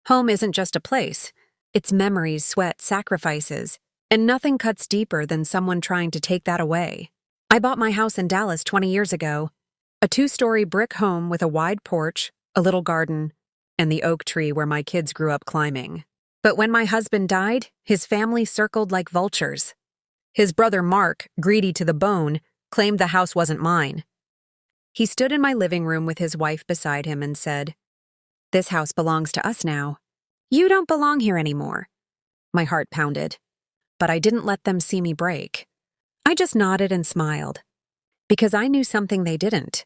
Home isn't just a place. It's memories, sweat, sacrifices, and nothing cuts deeper than someone trying to take that away. I bought my house in Dallas 20 years ago, a 2-story brick home with a wide porch, a little garden, and the oak tree where my kids grew up climbing. But when my husband died, his family circled like vultures. His brother Mark, greedy to the bone, claimed the house wasn't mine. He stood in my living room with his wife beside him and said, "This house belongs to us now. You don't belong here anymore." My heart pounded, but I didn't let them see me break. I just nodded and smiled, because I knew something they didn't.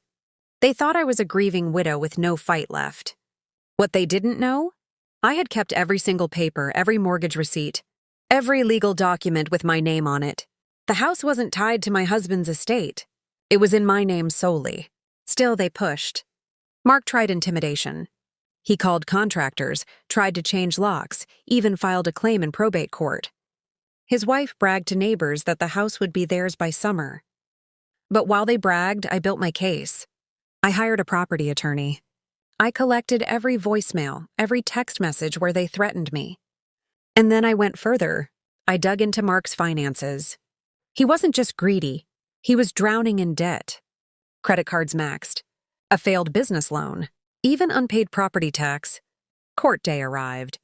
They thought I was a grieving widow with no fight left. What they didn't know? I had kept every single paper, every mortgage receipt, every legal document with my name on it. The house wasn't tied to my husband's estate. It was in my name solely. Still, they pushed. Mark tried intimidation. He called contractors, tried to change locks, even filed a claim in probate court. His wife bragged to neighbors that the house would be theirs by summer. But while they bragged, I built my case. I hired a property attorney. I collected every voicemail, every text message where they threatened me. And then I went further. I dug into Mark's finances. He wasn't just greedy. He was drowning in debt. Credit cards maxed. A failed business loan. Even unpaid property tax. Court day arrived.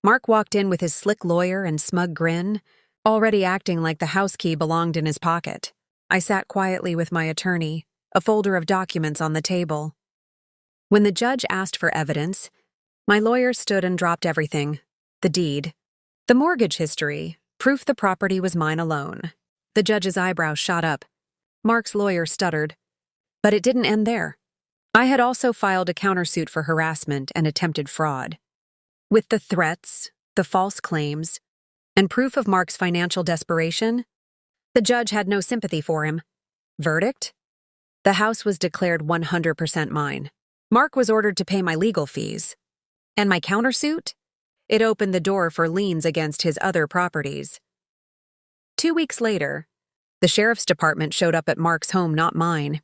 Mark walked in with his slick lawyer and smug grin, already acting like the house key belonged in his pocket. I sat quietly with my attorney, a folder of documents on the table. When the judge asked for evidence, my lawyer stood and dropped everything: the deed, the mortgage history, proof the property was mine alone. The judge's eyebrows shot up. Mark's lawyer stuttered. But it didn't end there. I had also filed a countersuit for harassment and attempted fraud. With the threats, the false claims, and proof of Mark's financial desperation, the judge had no sympathy for him. Verdict? The house was declared 100% mine. Mark was ordered to pay my legal fees. And my countersuit? It opened the door for liens against his other properties. 2 weeks later, the sheriff's department showed up at Mark's home, not mine.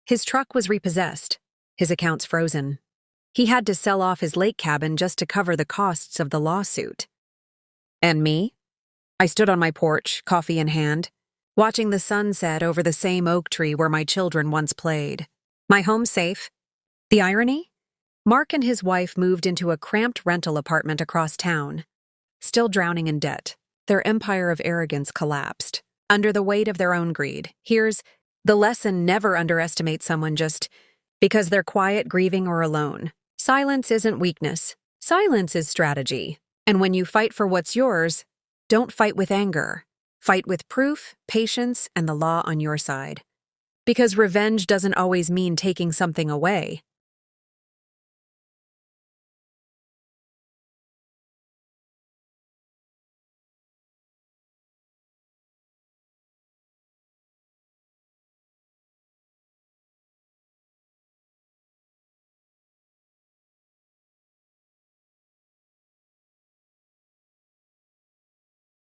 His truck was repossessed, his accounts frozen. He had to sell off his lake cabin just to cover the costs of the lawsuit. And me? I stood on my porch, coffee in hand, watching the sunset over the same oak tree where my children once played. My home safe. The irony? Mark and his wife moved into a cramped rental apartment across town. Still drowning in debt, their empire of arrogance collapsed under the weight of their own greed. Here's the lesson: never underestimate someone just because they're quiet, grieving, or alone. Silence isn't weakness. Silence is strategy. And when you fight for what's yours, don't fight with anger. Fight with proof, patience, and the law on your side. Because revenge doesn't always mean taking something away.